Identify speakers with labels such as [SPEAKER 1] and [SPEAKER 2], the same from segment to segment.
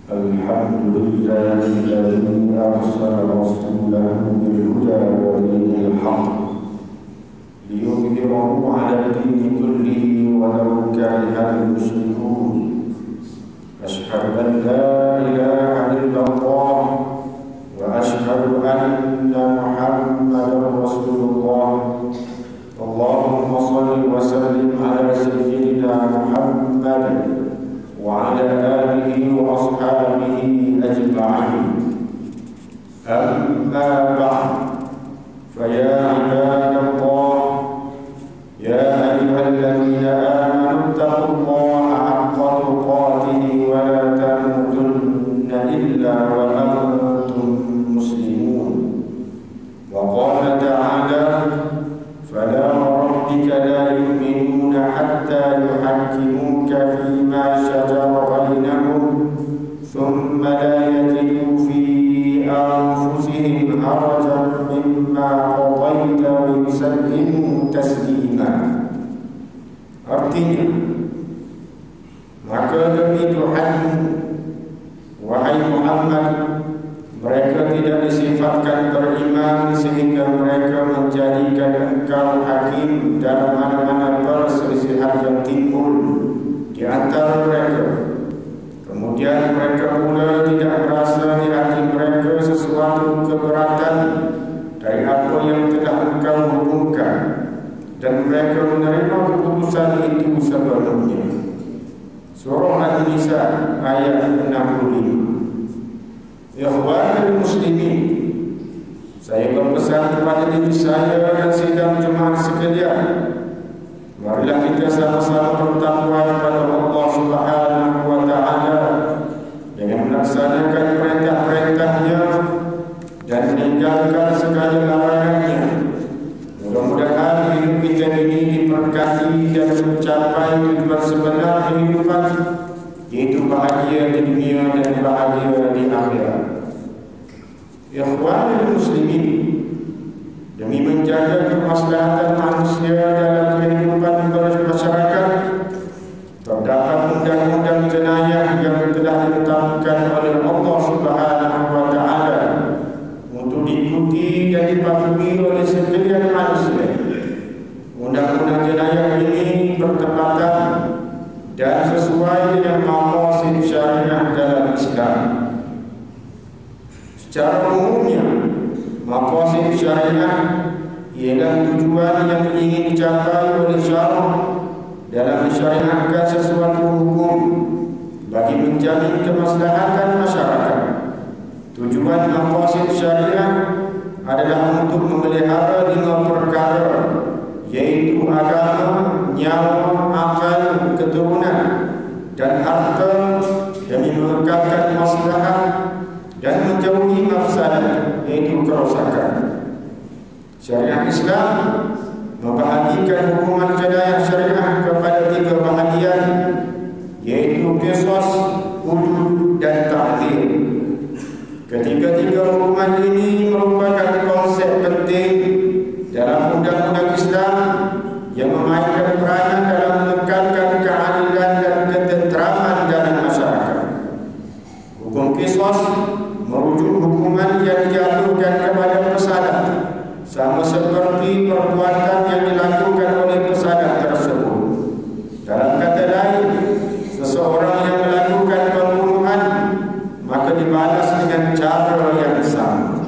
[SPEAKER 1] الحمد لله الذي أرسل رسوله بالهدى ودين الحق ليظهره على الدين كله ولو كره المشركون. أشهد أن لا إله إلا الله وأشهد أن محمدا رسول الله. اللهم صل وسلم على سيدنا محمد وعلى آله وأصحابه أجمعين. أما بعد، فيا عباد الله، يا أيها الذين آمنوا اتقوا الله حق تقاته ولا تموتن إلا وأنتم مسلمون. وقال تعالى: فلا وربك لا يؤمنون حتى يحكموك فيما شجر بينهم ثم لا يجدوا في أنفسهم حرجا مما قضيت ويسلموا تسليما. Artinya, maka demi Tuhanmu, wahai Muhammad, mereka tidak disifatkan beriman sehingga mereka menjadikan engkau hakim dalam mana-mana perselisihan yang timbul di antara mereka. Kemudian mereka pula tidak merasa di hati mereka sesuatu keberatan dari apa yang telah engkau hukumkan, dan mereka menerima keputusan itu sebelumnya. Surah An-Nisa ayat 65. Ikhwanul muslimin, saya berpesan kepada diri saya dan sidang jemaah sekalian, marilah kita sama-sama bertakwa kepada Allah Subhanahu wa Ta'ala dengan melaksanakan perintah-perintahnya dan meninggalkan segala larangannya. Mudah-mudahan hidup kita ini diberkati dan mencapai tujuan sebenar kehidupan, yaitu bahagia di dunia dan bahagia di akhirat. Ikhwanul muslimin, demi menjaga kemaslahatan manusia dalam kehidupan bermasyarakat, terdapat undang-undang jenayah yang telah ditetapkan oleh Allah Subhanahu wa Ta'ala untuk diikuti dan dipatuhi oleh sekalian manusia. Undang-undang jenayah ini bertepatan dan sesuai dengan maqasid syariah dalam Islam. Secara umumnya, maqasid syariah ialah tujuan yang ingin dicapai oleh syariah dalam mensyariatkan sesuatu hukum bagi menjamin kemaslahatan masyarakat. Tujuan maqasid syariah adalah untuk memelihara 5 perkara, yaitu agama, nyawa, akal, keturunan, dan harta, demi mengekalkan maslahat dan menjauhi mafsadat, yaitu kerosakan. Syariat Islam membahagikan hukuman jenayah syariah kepada 3 bahagian, yaitu qisas, hudud, dan ta'zir. Ketiga-tiga hukuman ini merupakan konsep penting dalam undang-undang Islam yang memainkan peranan dalam menekankan keadilan dan ketenteraman dalam masyarakat. Hukum qisas merujuk hukuman yang dijatuhkan kepada pesadah, sama seperti perbuatan yang dilakukan oleh pesadah tersebut. Dalam kata lain, seseorang yang melakukan pembunuhan maka dibalas dengan cara yang sama.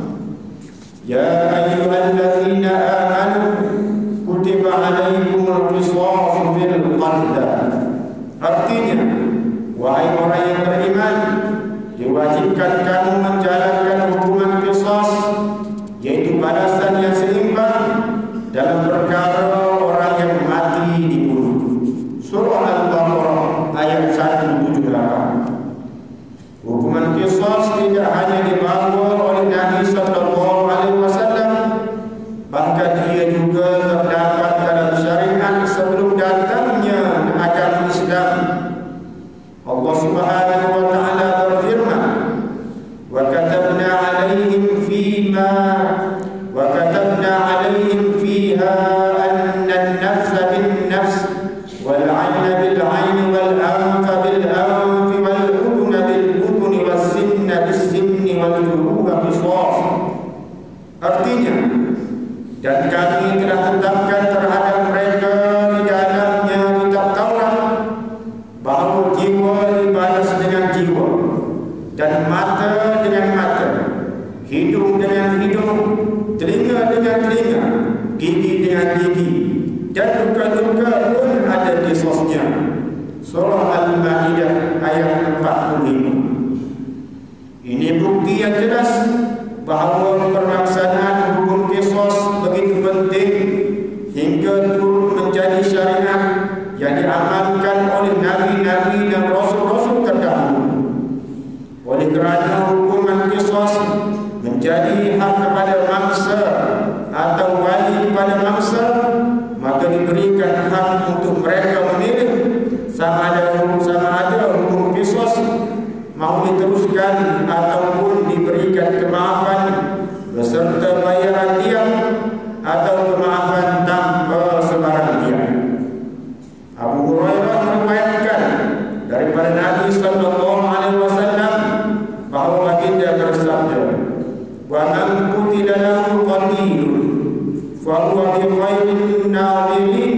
[SPEAKER 1] Ya ayyuhallazina amanu kutiba alaikumul qisasu fil qatl. Artinya, wahai orang yang beriman, diwajibkan kamu menjalankan hukuman qisas, yaitu balasan yang seimbang dalam perkara orang yang mati dibunuh. Surah Al-Baqarah ayat 178. Hukuman qisas tidak hanya dibawa oleh Nabi sallallahu alaihi wasallam, bahkan ia juga terdapat dalam syariat sebelum datangnya agama Islam. Allah Subhanahu wa Ta'ala berfirman: "Wa katabna 'alaihim fiha anna an-nafsa bin-nafs wal 'ayna bil-'ayni wal-anfa bil-anfi wal-udhuna bil-udhuni was gigi dengan gigi, dan luka-luka pun ada kisosnya. Surah Al-Ma'idah ayat 45. Ini bukti yang jelas bahawa pelaksanaan hukum kisos begitu penting hingga turun menjadi syariat yang diamalkan oleh nabi-nabi dan rasul-rasul terdahulu. Oleh kerana hukuman kisos menjadi hak kepada mangsa atau wali kepada mangsa, maka diberikan hak untuk mereka memilih sama ada hukum kisos mau diteruskan ataupun diberikan kemaafan beserta bayaran diam atau kemaafan tanpa sebarang diam. Abu Hurairah meriwayatkan daripada Nabi sallallahu alaihi wasallam bahawa baginda bersabda, "Wa man qutila lahu qatilun fa huwa bi khairin nadhirin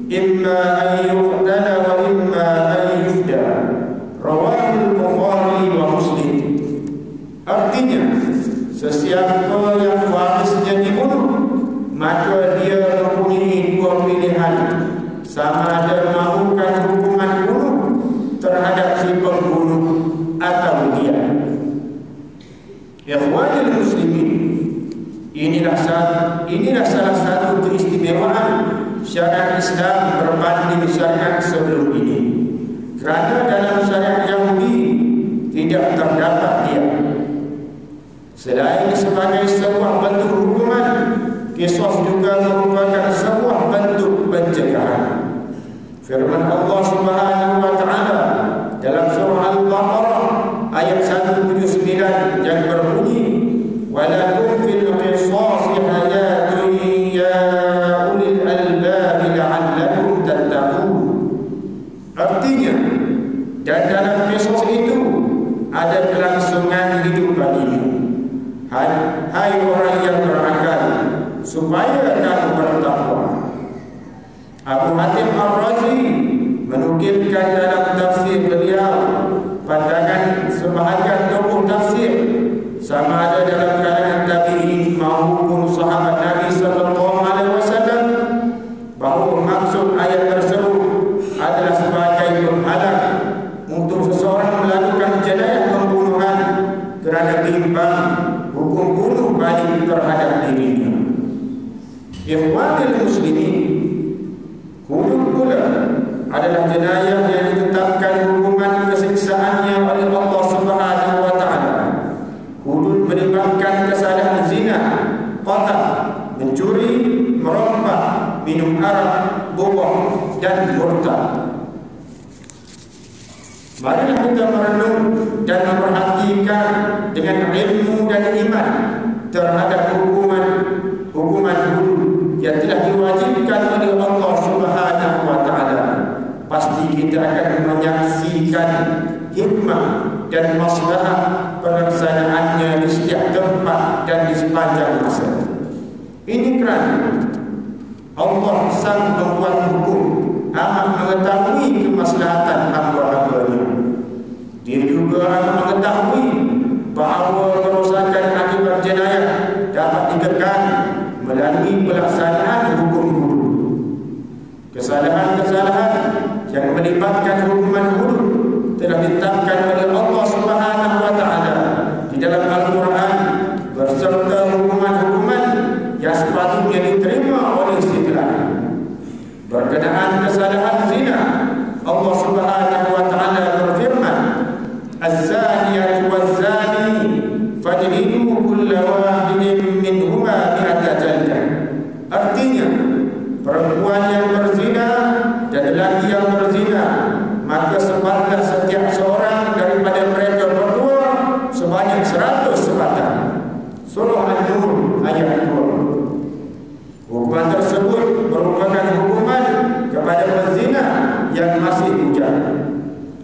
[SPEAKER 1] imma an yuqtala wa imma an yufda." Rawahu Bukhari wa Muslim. Artinya, sesiapa yang warisnya dibunuh, maka dia mempunyai dua pilihan, sama ada mahukan hukuman bunuh terhadap si pembunuh atau dia. Ikhwanul muslimin, inilah salah satu keistimewaan syariat Islam berbanding syariat sebelum ini. Kerana dalam syariat Yahudi tidak terdapat dia. Selain sebagai sebuah bentuk hukuman, kisos juga merupakan sebuah bentuk pencegahan. Firman Allah Subhanahu wa taala dalam surah Al-Baqarah ayat 179 yang berbunyi, "Walakum fil qisasi hayatun ya ulil albab la'allakum tattaqun." Artinya, dan dalam kisos itu ada kelangsungan hidup bagimu, hai orang yang berakal, supaya kamu bertakwa. Abu Hatim Ar-Razi menukilkan dalam tafsir beliau pandangan sebahagian tokoh tafsir, sama ada dalam kalangan tabi'in maupun sahabat Nabi sallallahu alaihi wasallam, bahawa maksud ayat tersebut adalah sebagai penghalang untuk seseorang melakukan jenayah pembunuhan kerana bimbang hukum bunuh balik terhadap dirinya. Ikhwanul muslimin, hudud pula adalah jenayah yang ditetapkan hukuman kesiksaannya oleh Allah Subhanahu wa taala. Hudud melibatkan kesalahan zina, qatl, mencuri, merompak, minum arak, bohong dan murtad. Marilah kita merenung dan memperhatikan dengan ilmu dan iman terhadap hukuman hudud yang telah diwajibkan oleh Allah Subhanahu wa taala. Pasti kita akan menyaksikan hikmah dan maslahah pelaksanaannya di setiap tempat dan di sepanjang masa. Ini kerana Allah sang pembuat hukum amat mengetahui kemaslahatan hamba-hambanya. Dia juga amat mengetahui bahawa kerosakan akibat jenayah dapat dikekang melalui pelaksanaan hukum hudud. Kesalahan-kesalahan yang melibatkan hukuman hudud telah ditetapkan oleh Allah Subhanahu wa taala di dalam Al-Quran beserta hukuman-hukuman yang sepatutnya diterima oleh si pelaku. Berkenaan kesalahan zina, Allah Subhanahu wa taala berfirman, "Az-zaniyatu waz-zani fajlidu kulla wahidin minhuma mi'ata jaldah." Artinya, perempuan yang berzina dan lelaki yang berzina, maka sebatlah setiap seorang daripada mereka berdua sebanyak 100 sebatan. Surah An-Nur ayat 2. Hukuman tersebut merupakan hukuman kepada pezina yang masih bujang.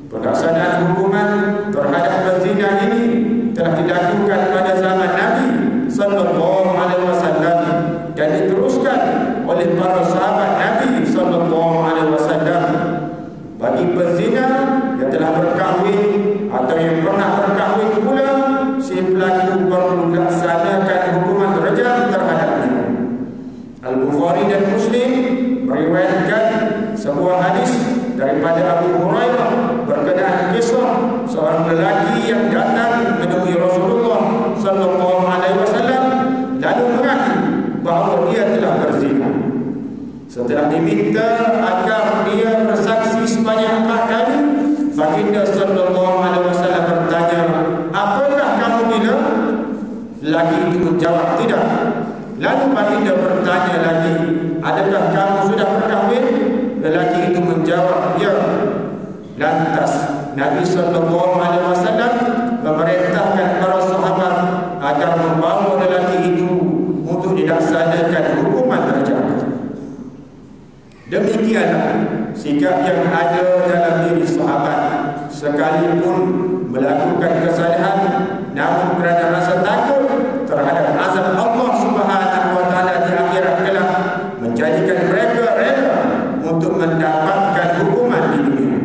[SPEAKER 1] Pelaksanaan hukuman terhadap pezina ini telah dilakukan pada zaman Nabi sallallahu alaihi wasallam dan diteruskan oleh para sahabat Nabi sallallahu alaihi wasallam. Bagi pezina yang telah berkahwin atau yang pernah berkahwin pula, si pelaku perlu melaksanakan hukuman rejam terhadapnya. Al-Bukhari Bukhari dan Muslim meriwayatkan sebuah hadis daripada Abu Hurairah berkenaan kisah seorang lelaki yang datang menemui Rasulullah sallallahu alaihi wasallam lalu mengaku bahawa dia telah berzina. Setelah diminta agar dia bersaksi sebanyak 4 kali, baginda sallallahu alaihi wasallam bertanya, "Apakah kamu bila?" Lelaki itu menjawab, "Tidak." Lalu baginda bertanya lagi, "Adakah kamu sudah berkahwin?" Lelaki itu menjawab, "Ya." Lantas Nabi sallallahu alaihi wasallam memerintahkan para sahabat agar membawa lelaki itu untuk dilaksanakan hukuman rajam. Demikianlah sikap yang ada dalam diri sahabat, sekalipun melakukan kesalahan, namun kerana rasa takut terhadap azab Allah Subhanahu wa taala di akhirat kelak, menjadikan mereka rela untuk mendapatkan hukuman di dunia.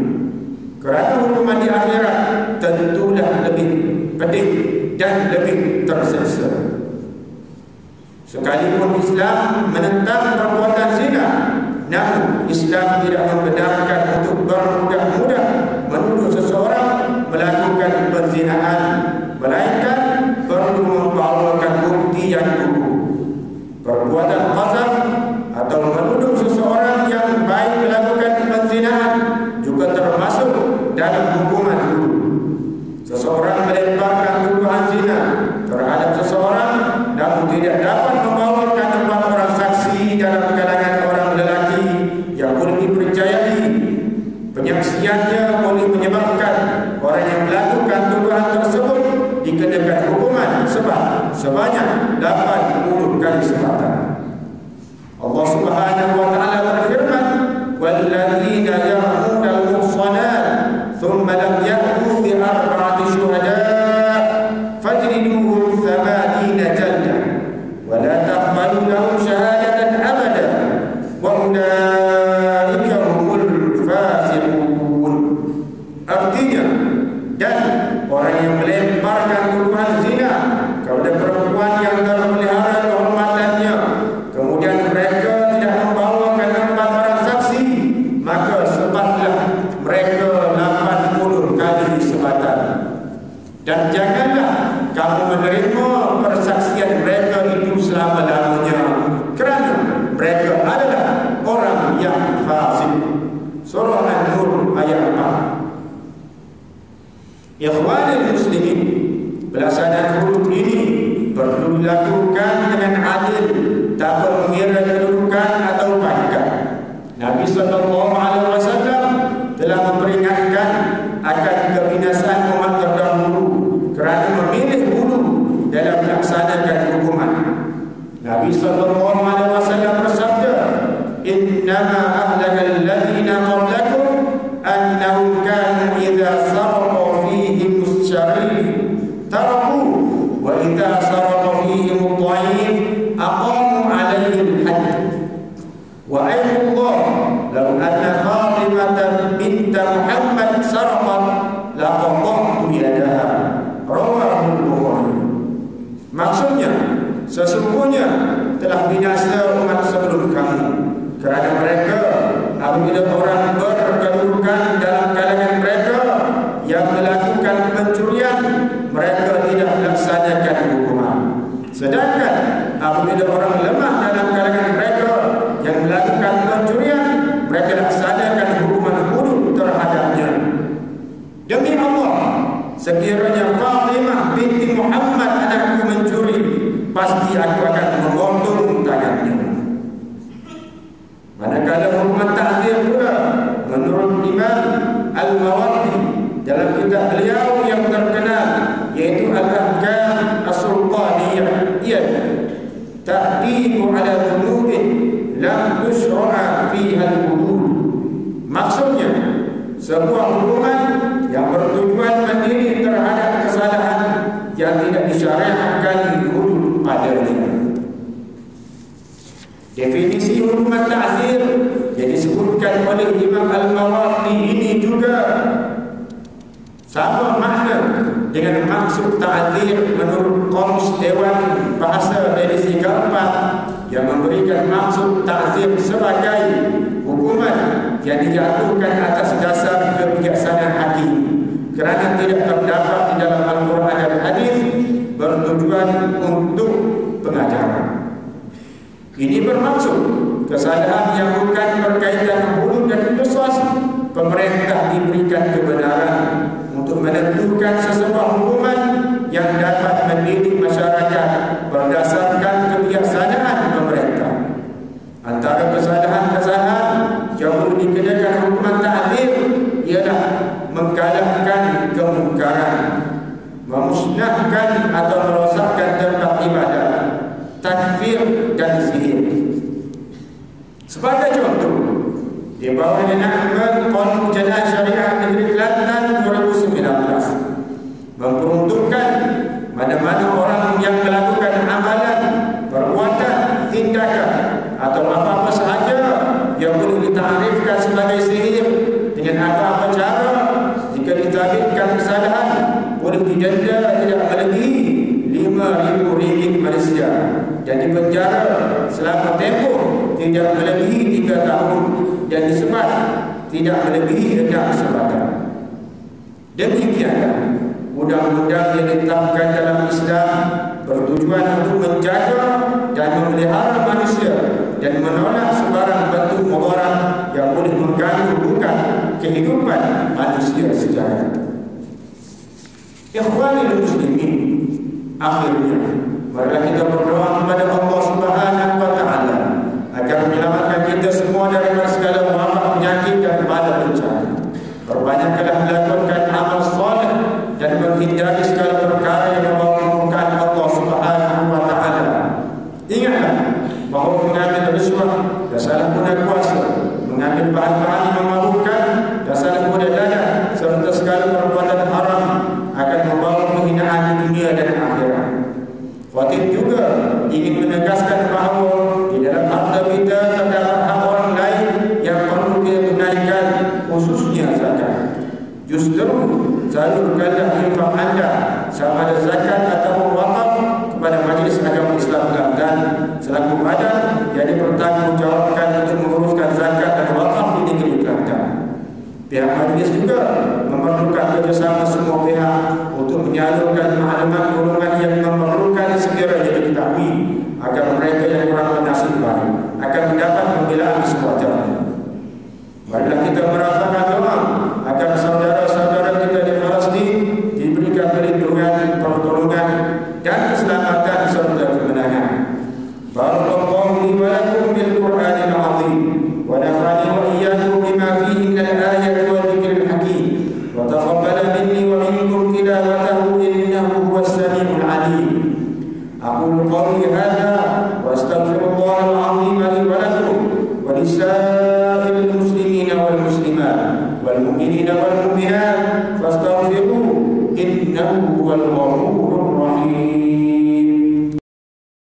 [SPEAKER 1] Kerana hukuman di akhirat tentulah lebih pedih dan lebih tersiksa. Sekalipun Islam menentang perbuatan zina, namun Islam tidak membenarkan untuk bermudah-mudah menuduh seseorang melakukan perzinaan, melainkan perlu membawakan bukti yang kukuh. Perbuatan qazaf atau menuduh seseorang yang baik melakukan perzinaan juga termasuk dalam hukuman dulu. Seseorang melemparkan tuduhan zina terhadap seseorang namun tidak dapat membawakan 4 orang saksi dalam kalangan orang lelaki yang boleh dipercayai. Penyaksiannya boleh menyebabkan orang yang melakukan tuduhan tersebut dikenakan hukuman sebab sebanyak 80 kali sebatan. Allah Subhanahu wa taala berfirman, "Walladzina yarmuna al-muhsanat thumma lam ya'tu bi 4 syuhada' fajliduhum 80 jaldah wa la taqbalu lahum syahadatan abada wa ulaika humul fasiqun." Artinya, dan orang yang melemparkan tuduhan zina kepada perempuan yang terpelihara kehormatannya, kemudian mereka tidak membawakan 4 orang saksi, maka sebatlah mereka 80 kali sebatan. Dan janganlah kamu menerima persaksian mereka itu selama-lamanya, kerana mereka adalah orang yang fasik. Surah An-Nur ayat 4. Ikhwanul muslimin, pelaksanaan huruf ini perlu dilakukan dengan adil, tanpa mengira kedudukan atau pangkat. Nabi sallallahu alaihi wasallam telah memperingatkan akan kebinasaan umat terdahulu kerana memilih bulu dalam melaksanakan hukuman. Nabi sallallahu alaihi wasallam bersabda, "Innama ahlakal ladzina qablakum annahum kanu idza saraqa fihim asy-syarif taraku wa idza saraqa fihim ad-dha'if aqamu 'alaihi al-hadd wa ayyullah law anna Fatimah bint Muhammad sarqat laqattu yadaha." Rawahul Bukhari. Maksudnya, sesungguhnya telah binasa umat sebelum kamu kerana mereka apabila orang berkedudukan dalam kalangan mereka yang melakukan pencurian, mereka tidak melaksanakan hukuman. Sedangkan apabila orang lemah dalam kalangan mereka yang melakukan pencurian, mereka laksanakan hukuman hudud terhadapnya. Demi Allah, sekiranya Fatimah binti Muhammad anakku mencuri, pasti aku akan memotong tangannya. Manakala hukuman ta'zir pula, menurut Imam Al-Mawardi dalam kitab beliau yang terkenal yaitu Al-Ahkam As-Sultaniyah, ialah ta'dibu ala dhunubin lam tusyra'a fiha al-hudud. Maksudnya, sebuah hukuman yang bertujuan mendiri terhadap kesalahan yang tidak disyariatkan hudud padanya. Definisi hukuman ta'zir yang disebutkan oleh Imam Al-Mawardi ini juga sama makna dengan maksud ta'zir menurut Qamus Dewan Bahasa Edisi keempat yang memberikan maksud ta'zir sebagai hukuman yang dijatuhkan atas dasar kebijaksanaan hakim kerana tidak terdapat di dalam Al-Quran dan hadis bertujuan untuk pengajaran. Ini bermaksud kesalahan yang bukan berkaitan hulu dan khusus pemerintah diberikan kebenaran untuk menentukan sesebuah hukuman yang dapat mendidik masyarakat berdasarkan kebijaksanaan pemerintah. Antara kesalahan-kesalahan yang perlu dikenakan hukuman ta'zir ialah mengkalahkan kemungkaran, memusnahkan atau merosakkan tempat ibadah, takfir dan sihir. Sebagai contoh, di bawah enakmen Qanun Jenayah Syariah Negeri Kelantan 2019 memperuntukkan mana-mana orang yang melakukan amalan, perbuatan, tindakan atau apa-apa sahaja yang boleh ditarifkan sebagai sihir dengan apa-apa cara, jika ditarifkan kesalahan boleh didenda tidak melebihi RM5,000 Malaysia dan dipenjara selama tempoh tidak melebihi 3 tahun dan disebat tidak melebihi 6 sebatan. Demikianlah undang-undang yang ditetapkan dalam Islam bertujuan untuk menjaga dan memelihara manusia dan menolak sebarang bentuk mudarat yang boleh mengganggu bukan kehidupan manusia sejarah. Ikhwanil muslimin, akhirnya marilah kita berdoa kepada Allah Subhanahu wa taala agar menyelamatkan kita semua daripada segala wabak, penyakit dan bala bencana. Perbanyakkanlah melakukan amal soleh dan menghindari segala perkara yang membawa kemurkaan Allah Subhanahu wa taala. Ingatlah bahawa mengambil risuah dan salah guna kuasa, mengambil bahan-bahan yang memabukkan dan salah guna dana serta segala perbuatan haram akan membawa penghinaan di dunia dan akhirat. Khatib juga ingin menegaskan bahawa di dalam harta kita terdapat hak orang lain yang perlu kita tunaikan, khususnya zakat. Justru salurkanlah infak anda sama ada zakat atau wakaf kepada Majlis Agama Islam Kelantan selaku badan yang dipertanggungjawabkan untuk menguruskan zakat dan wakaf di negeri Kelantan. Pihak majlis juga memerlukan kerjasama semua pihak untuk menyalurkan maklumat golongan yang memerlukan segera diketahui agar mereka yang kurang bernasib baik akan mendapat pembelaan sewajarnya. Marilah kita merasakan